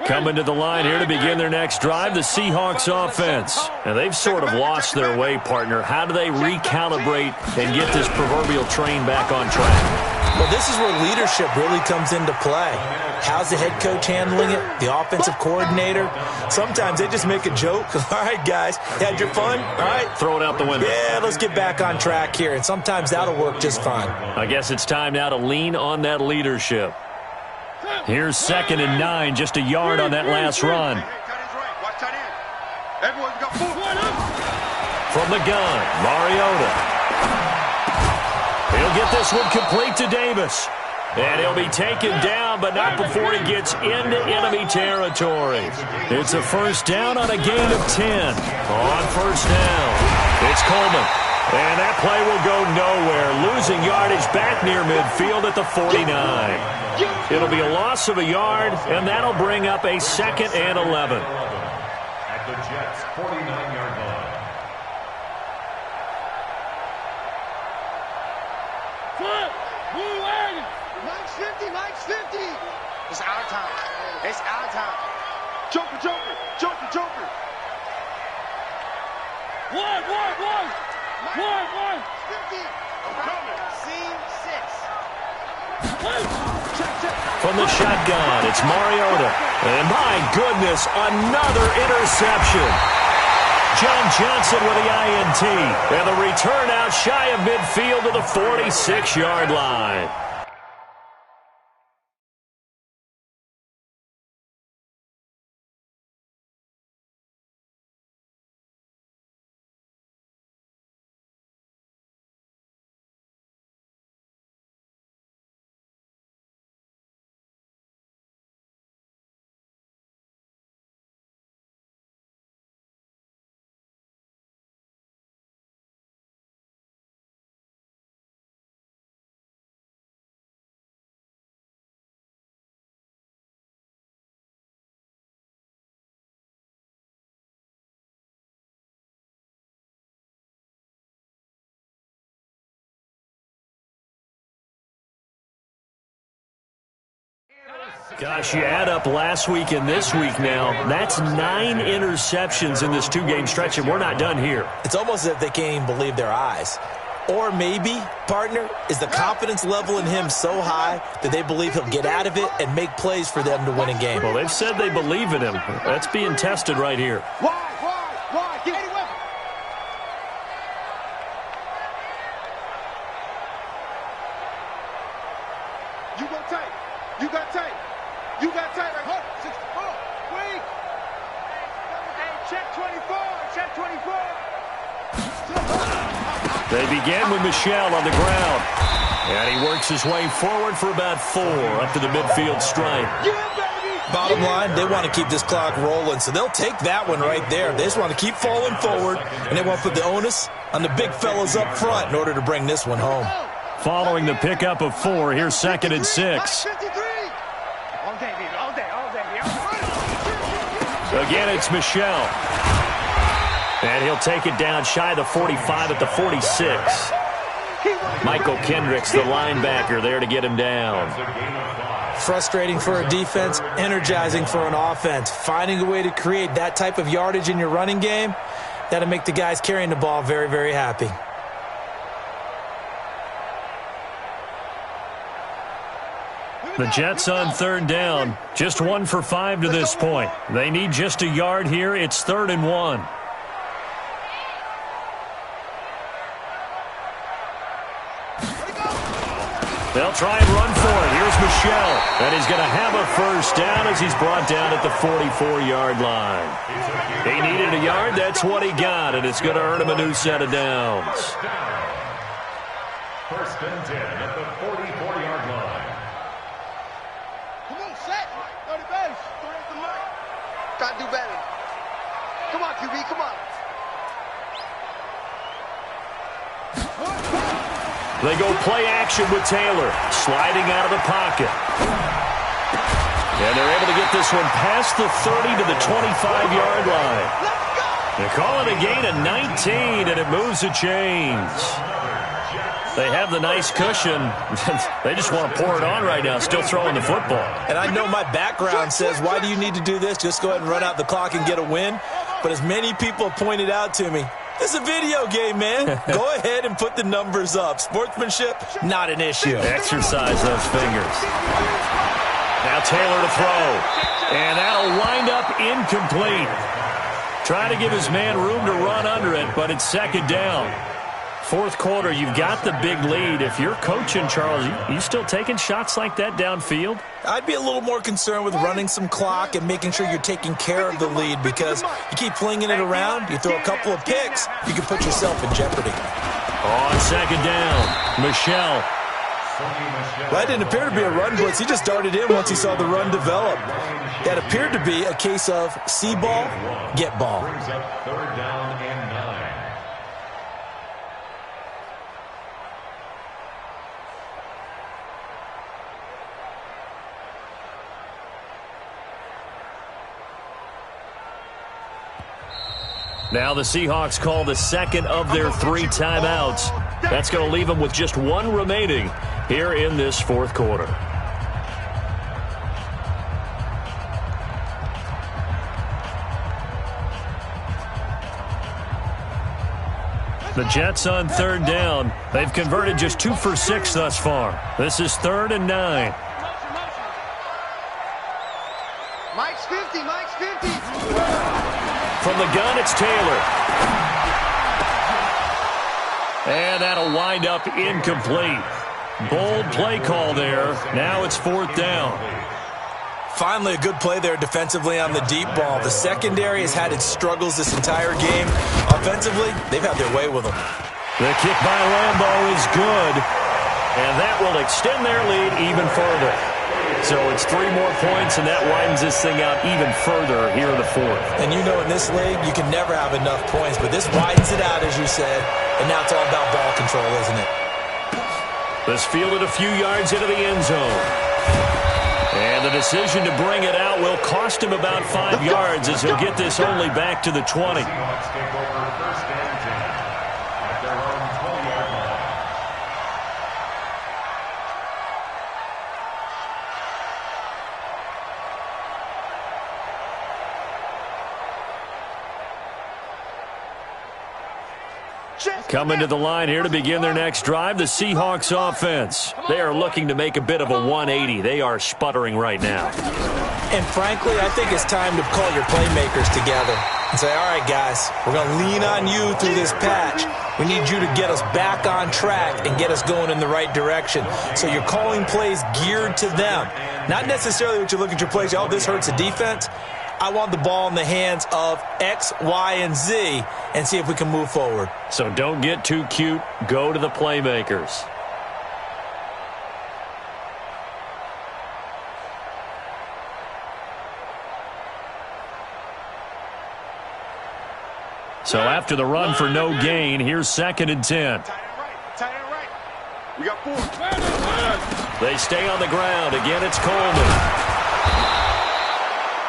Coming to the line here to begin their next drive, the Seahawks offense. And they've sort of lost their way, partner. How do they recalibrate and get this proverbial train back on track? Well, this is where leadership really comes into play. How's the head coach handling it? The offensive coordinator? Sometimes they just make a joke. All right, guys, had your fun? All right. Throw it out the window. Yeah, let's get back on track here. And sometimes that'll work just fine. I guess it's time now to lean on that leadership. Here's 2nd and 9, just a yard on that last run. From the gun, Mariota. He'll get this one complete to Davis. And he'll be taken down, but not before he gets into enemy territory. It's a first down on a gain of 10. On first down, it's Coleman. And that play will go nowhere, losing yardage back near midfield at the 49. It'll be a loss of a yard, and that'll bring up a 2nd and 11. At the Jets' 49-yard line. Mike's 50. It's our time. Joker. One. 50. Scene 6. From the shotgun, it's Mariota. And my goodness, another interception. John Johnson with the INT. And the return out shy of midfield to the 46-yard line. Gosh, you add up last week and this week now, that's 9 interceptions in this 2-game stretch, and we're not done here. It's almost as if they can't even believe their eyes. Or maybe, partner, is the confidence level in him so high that they believe he'll get out of it and make plays for them to win a game. Well, they've said they believe in him. That's being tested right here. Why? Get any weapon. You got tape. Check 24. Check 24. They begin with Michel on the ground. And he works his way forward for about 4 up to the midfield stripe. Bottom line, they want to keep this clock rolling, so they'll take that one right there. They just want to keep falling forward, and they want to put the onus on the big fellas up front in order to bring this one home. Following the pickup of 4, here's 2nd and 6. All day, baby. All day. All day. Again, it's Michel. And he'll take it down shy of the 45 at the 46. Michael Kendricks, the linebacker, there to get him down. Frustrating for a defense, energizing for an offense. Finding a way to create that type of yardage in your running game, that'll make the guys carrying the ball very, very happy. The Jets on 3rd down. Just 1 for 5 to this point. They need just a yard here. It's 3rd and 1. They'll try and run for it. Here's Michel. And he's going to have a first down as he's brought down at the 44-yard line. He needed a yard. That's what he got, and it's going to earn him a new set of downs. 1st and 10 at the 44-yard line. Come on, set. 30 base. Try to do better. Come on, QB. Come on. They go play action with Taylor, sliding out of the pocket. And they're able to get this one past the 30 to the 25-yard line. They call it a gain of 19, and it moves the chains. They have the nice cushion. They just want to pour it on right now, still throwing the football. And I know my background says, why do you need to do this? Just go ahead and run out the clock and get a win. But as many people pointed out to me, this is a video game, man. Go ahead and put the numbers up. Sportsmanship, not an issue. Exercise those fingers. Now Taylor to throw. And that'll wind up incomplete. Trying to give his man room to run under it, but it's 2nd down. 4th quarter, you've got the big lead. If you're coaching, Charles, you still taking shots like that downfield? I'd be a little more concerned with running some clock and making sure you're taking care of the lead, because you keep flinging it around, you throw a couple of picks, you can put yourself in jeopardy. On 2nd down, Michel. That didn't appear to be a run blitz. He just darted in once he saw the run develop. That appeared to be a case of see ball, get ball. Brings up 3rd down and 9. Now the Seahawks call the 2nd of their 3 timeouts. That's going to leave them with just 1 remaining here in this 4th quarter. The Jets on 3rd down. They've converted just 2 for 6 thus far. This is 3rd and 9. Mike's 50. Mike's 50. From the gun, it's Taylor. And that'll wind up incomplete. Bold play call there. Now it's 4th down. Finally, a good play there defensively on the deep ball. The secondary has had its struggles this entire game. Offensively, they've had their way with them. The kick by Lambo is good. And that will extend their lead even further. So it's 3 more points, and that widens this thing out even further here in the 4th. And you know in this league, you can never have enough points, but this widens it out, as you said, and now it's all about ball control, isn't it? This fielded a few yards into the end zone. And the decision to bring it out will cost him about 5 yards as he'll get this only back to the 20. Seahawks take over 1st and 10 at their own 20-yard line. Coming to the line here to begin their next drive, the Seahawks offense. They are looking to make a bit of a 180. They are sputtering right now. And frankly, I think it's time to call your playmakers together and say, all right, guys, we're going to lean on you through this patch. We need you to get us back on track and get us going in the right direction. So you're calling plays geared to them. Not necessarily what you look at your plays, oh, this hurts the defense. I want the ball in the hands of X, Y, and Z and see if we can move forward. So don't get too cute. Go to the playmakers. So after the run for no gain, here's 2nd and 10. Tight end right. We got 4. They stay on the ground. Again, it's Coleman.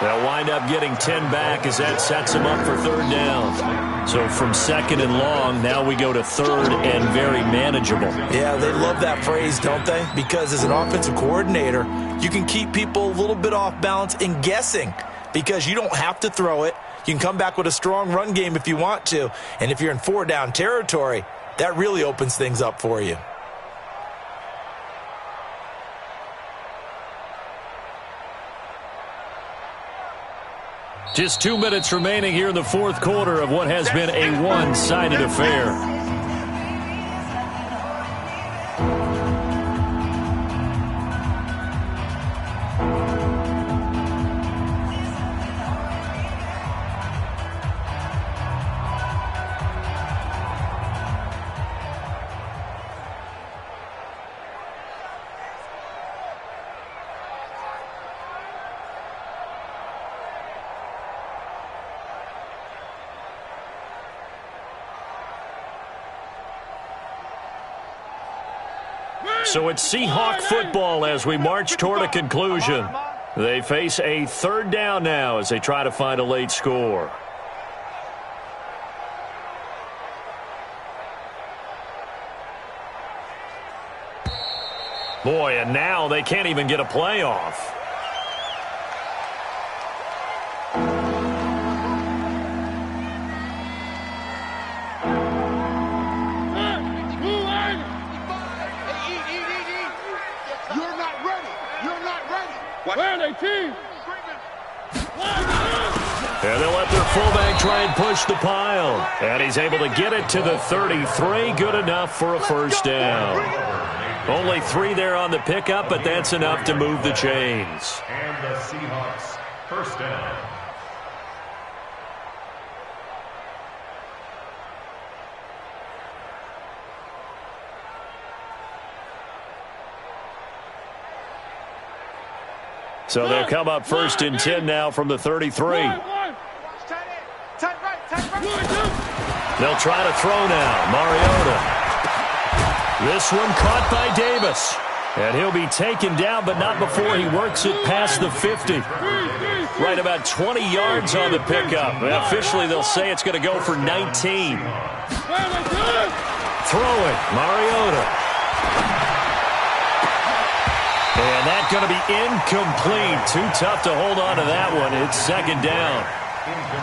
They'll wind up getting 10 back as that sets them up for 3rd down. So from 2nd and long, now we go to 3rd and very manageable. Yeah, they love that phrase, don't they? Because as an offensive coordinator, you can keep people a little bit off balance and guessing because you don't have to throw it. You can come back with a strong run game if you want to. And if you're in 4-down territory, that really opens things up for you. Just 2 minutes remaining here in the 4th quarter of what has been a one-sided affair. So it's Seahawk football as we march toward a conclusion. They face a 3rd down now as they try to find a late score. Boy, and now they can't even get a play off. And they'll let their fullback try and push the pile. And he's able to get it to the 33. Good enough for a 1st down. Only 3 there on the pickup, but that's enough to move the chains. And the Seahawks, 1st down. So they'll come up 1st and 10 now from the 33. They'll try to throw now. Mariota. This one caught by Davis. And he'll be taken down, but not before he works it past the 50. Right about 20 yards on the pickup. Officially, they'll say it's going to go for 19. Throwing. Mariota. And that's going to be incomplete. Too tough to hold on to that one. It's 2nd down.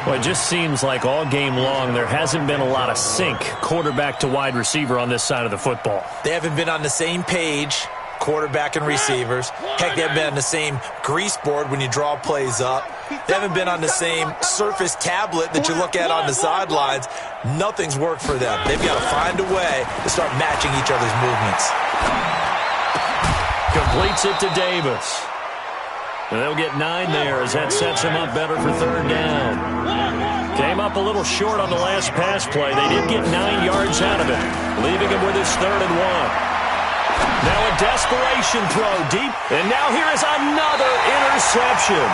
Well, it just seems like all game long there hasn't been a lot of sync quarterback to wide receiver on this side of the football. They haven't been on the same page, quarterback and receivers. Heck, they haven't been on the same grease board when you draw plays up. They haven't been on the same Surface tablet that you look at on the sidelines. Nothing's worked for them. They've got to find a way to start matching each other's movements. Completes it to Davis. And they'll get 9 there as that sets him up better for 3rd down. Came up a little short on the last pass play. They did get 9 yards out of it, leaving him with his 3rd and 1. Now a desperation throw deep, and now here is another interception.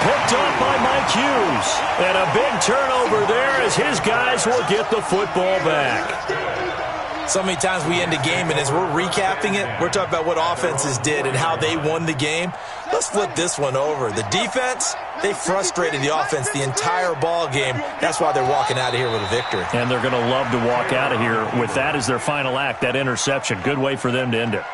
Picked up by Mike Hughes. And a big turnover there as his guys will get the football back. So many times we end a game, and as we're recapping it, we're talking about what offenses did and how they won the game. Let's flip this one over. The defense, they frustrated the offense the entire ball game. That's why they're walking out of here with a victory. And they're going to love to walk out of here with that as their final act, that interception. Good way for them to end it.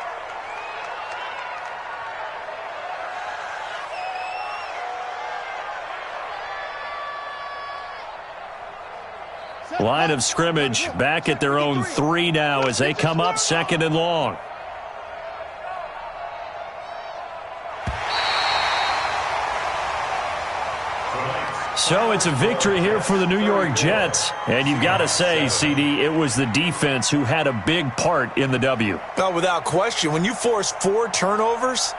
Line of scrimmage back at their own 3 now as they come up 2nd and long. So it's a victory here for the New York Jets. And you've got to say, CD, it was the defense who had a big part in the W. Oh, without question. When you force 4 turnovers,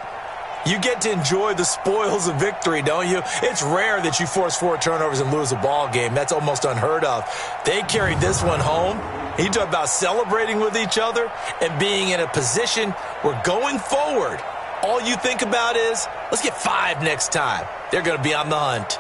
You get to enjoy the spoils of victory, don't you? It's rare that you force 4 turnovers and lose a ball game. That's almost unheard of. They carried this one home. You talk about celebrating with each other and being in a position where going forward, all you think about is, let's get 5 next time. They're going to be on the hunt.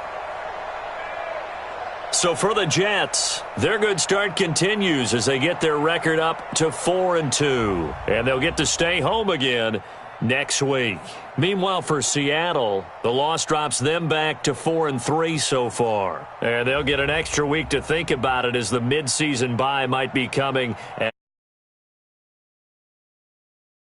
So for the Jets, their good start continues as they get their record up to 4-2. And they'll get to stay home again next week. Meanwhile, for Seattle, the loss drops them back to 4-3 so far. And they'll get an extra week to think about it as the midseason bye might be coming at